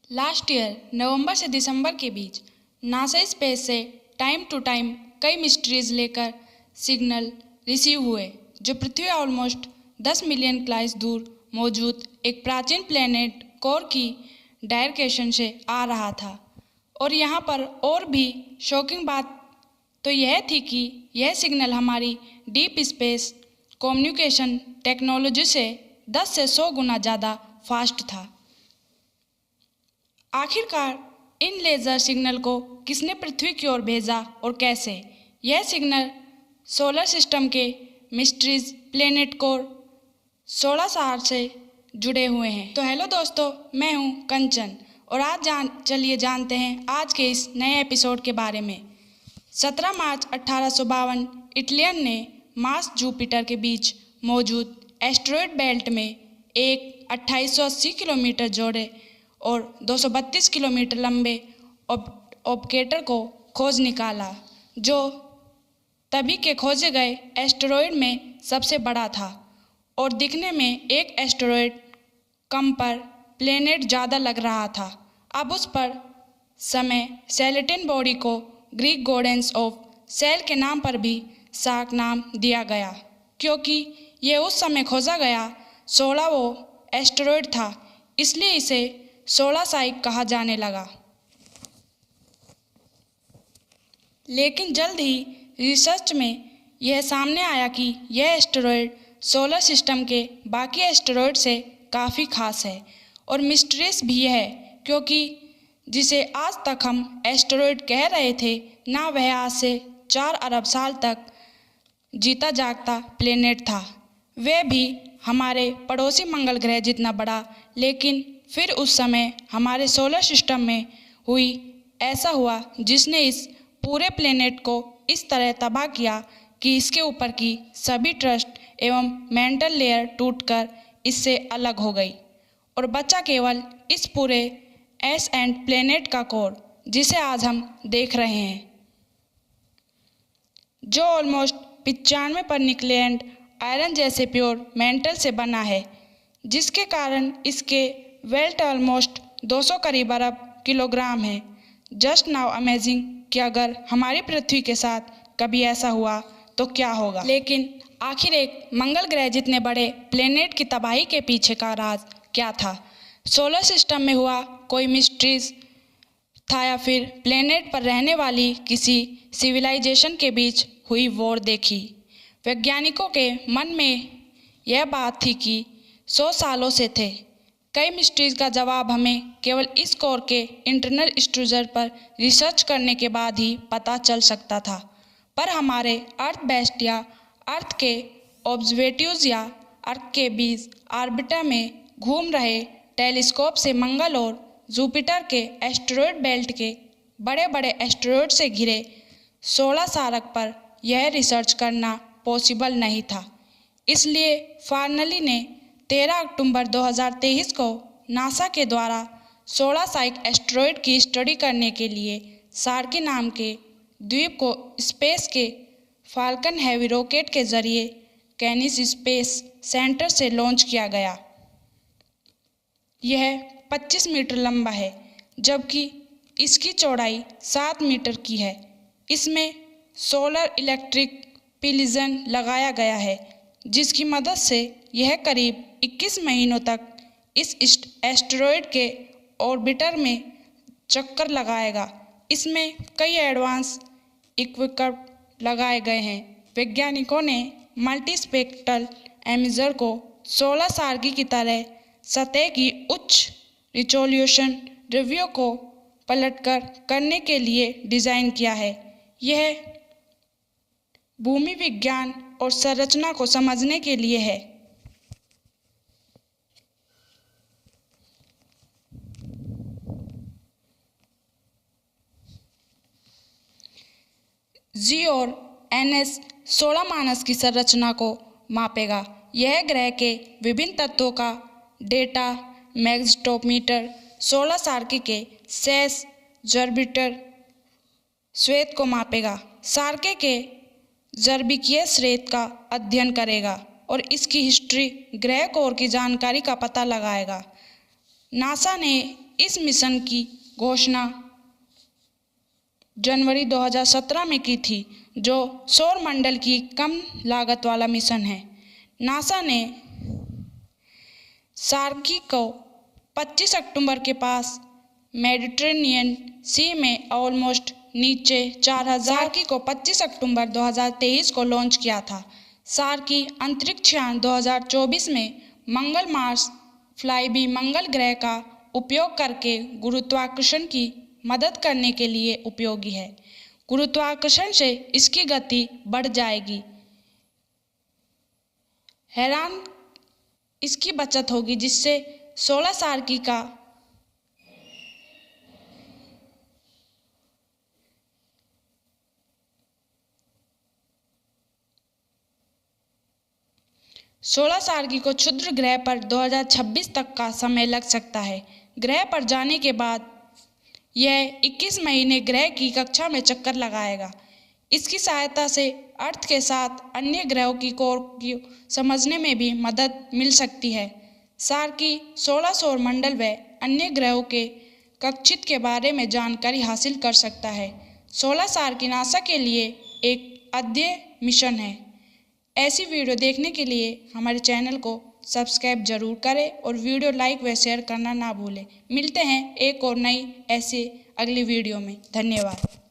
Last year नवंबर से दिसंबर के बीच NASA space से टाइम टू टाइम कई मिस्ट्रीज लेकर सिग्नल रिसीव हुए जो पृथ्वी ऑलमोस्ट 10 मिलियन क्लाइस दूर मौजूद एक प्राचीन प्लेनेट कोर की डायरेक्शन से आ रहा था। और यहाँ पर और भी शॉकिंग बात तो यह थी कि यह सिग्नल हमारी डीप स्पेस कम्युनिकेशन टेक्नोलॉजी से 10 से 100 गुना ज़्यादा फास्ट था। आखिरकार इन लेज़र सिग्नल को किसने पृथ्वी की ओर भेजा और कैसे? यह सिग्नल सोलर सिस्टम के मिस्ट्रीज प्लेनेट कोर 16 साल से जुड़े हुए हैं। तो हेलो दोस्तों, मैं हूं कंचन और आज चलिए जानते हैं आज के इस नए एपिसोड के बारे में। 17 मार्च 1852 इटलियन ने मार्स जुपिटर के बीच मौजूद एस्टेरॉयड बेल्ट में एक 2880 किलोमीटर चौड़े और 232 किलोमीटर लंबे ऑब्जेक्ट को खोज निकाला, जो तभी के खोजे गए एस्टेरॉयड में सबसे बड़ा था और दिखने में एक एस्टेरॉयड कम पर प्लेनेट ज़्यादा लग रहा था। अब उस पर समय सेलेटिन बॉडी को ग्रीक गॉडेस ऑफ सेल के नाम पर भी शार्क नाम दिया गया, क्योंकि ये उस समय खोजा गया 16वां एस्टेरॉयड था, इसलिए इसे 16 साइक कहा जाने लगा। लेकिन जल्द ही रिसर्च में यह सामने आया कि यह एस्टेरॉयड सोलर सिस्टम के बाकी एस्टेरॉयड से काफ़ी खास है और मिस्टीरियस भी है, क्योंकि जिसे आज तक हम एस्टेरॉयड कह रहे थे ना, वह आज से 4 अरब साल तक जीता जागता प्लेनेट था, वह भी हमारे पड़ोसी मंगल ग्रह जितना बड़ा। लेकिन फिर उस समय हमारे सोलर सिस्टम में हुई ऐसा हुआ जिसने इस पूरे प्लेनेट को इस तरह तबाह किया कि इसके ऊपर की सभी ट्रस्ट एवं मेंटल लेयर टूटकर इससे अलग हो गई और बचा केवल इस पूरे एस एंड प्लेनेट का कोर, जिसे आज हम देख रहे हैं, जो ऑलमोस्ट 95 पर निकले एंड आयरन जैसे प्योर मेंटल से बना है, जिसके कारण इसके वेल्ट ऑलमोस्ट 200 करीब अरब किलोग्राम है। जस्ट नाउ अमेजिंग कि अगर हमारी पृथ्वी के साथ कभी ऐसा हुआ तो क्या होगा। लेकिन आखिर एक मंगल ग्रह जितने बड़े प्लेनेट की तबाही के पीछे का राज क्या था? सोलर सिस्टम में हुआ कोई मिस्ट्रीज था या फिर प्लेनेट पर रहने वाली किसी सिविलाइजेशन के बीच हुई वॉर देखी? वैज्ञानिकों के मन में यह बात थी कि 100 सालों से थे। कई मिस्ट्रीज का जवाब हमें केवल इस कोर के इंटरनल स्ट्रक्चर पर रिसर्च करने के बाद ही पता चल सकता था। पर हमारे अर्थ बेस्ट या अर्थ के ऑब्जर्वेटिव्स या अर्थ के बीच ऑर्बिटर में घूम रहे टेलीस्कोप से मंगल और जुपिटर के एस्टेरॉयड बेल्ट के बड़े बड़े एस्टेरॉयड से घिरे 16 सारक पर यह रिसर्च करना पॉसिबल नहीं था। इसलिए फाइनली ने 13 अक्टूबर 2023 को नासा के द्वारा 16 साइक एस्टेरॉयड की स्टडी करने के लिए शार्की नाम के द्वीप को स्पेस के फाल्कन हैवी रॉकेट के जरिए कैनिस स्पेस सेंटर से लॉन्च किया गया। यह 25 मीटर लंबा है, जबकि इसकी चौड़ाई 7 मीटर की है। इसमें सोलर इलेक्ट्रिक पिलिजन लगाया गया है, जिसकी मदद से यह करीब 21 महीनों तक इस एस्टेरॉयड के ऑर्बिटर में चक्कर लगाएगा। इसमें कई एडवांस इक्विपमेंट लगाए गए हैं। वैज्ञानिकों ने मल्टीस्पेक्ट्रल इमेजर को 16 सारगी की तरह सतह की उच्च रिजोल्यूशन रिव्यू को पलटकर करने के लिए डिज़ाइन किया है। यह भूमि विज्ञान और संरचना को समझने के लिए है। जी और NS 16 मानस की संरचना को मापेगा। यह ग्रह के विभिन्न तत्वों का डेटा मैग्नेटोमीटर 16 सारकी के शेष जर्बिटर श्वेत को मापेगा। सारके के जर्बिकीय श्वेत का अध्ययन करेगा और इसकी हिस्ट्री ग्रह कोर की जानकारी का पता लगाएगा। नासा ने इस मिशन की घोषणा जनवरी 2017 में की थी, जो सौर मंडल की कम लागत वाला मिशन है। नासा ने सार्की को 25 अक्टूबर के पास मेडिटेरेनियन सी में ऑलमोस्ट नीचे 4000 सार्की को 25 अक्टूबर 2023 को लॉन्च किया था। सार्की अंतरिक्ष यान 2024 में मंगल मार्स फ्लाईबी मंगल ग्रह का उपयोग करके गुरुत्वाकर्षण की मदद करने के लिए उपयोगी है। गुरुत्वाकर्षण से इसकी गति बढ़ जाएगी, हैरान इसकी बचत होगी, जिससे 16 सार्की का को क्षुद्र ग्रह पर 2026 तक का समय लग सकता है। ग्रह पर जाने के बाद यह 21 महीने ग्रह की कक्षा में चक्कर लगाएगा। इसकी सहायता से अर्थ के साथ अन्य ग्रहों की कोर की समझने में भी मदद मिल सकती है। सार्की 16 सौर मंडल व अन्य ग्रहों के कक्षित के बारे में जानकारी हासिल कर सकता है। 16 सार्की नासा के लिए एक अध्ययन मिशन है। ऐसी वीडियो देखने के लिए हमारे चैनल को सब्सक्राइब जरूर करें और वीडियो लाइक व शेयर करना ना भूलें। मिलते हैं एक और नई ऐसे अगली वीडियो में। धन्यवाद।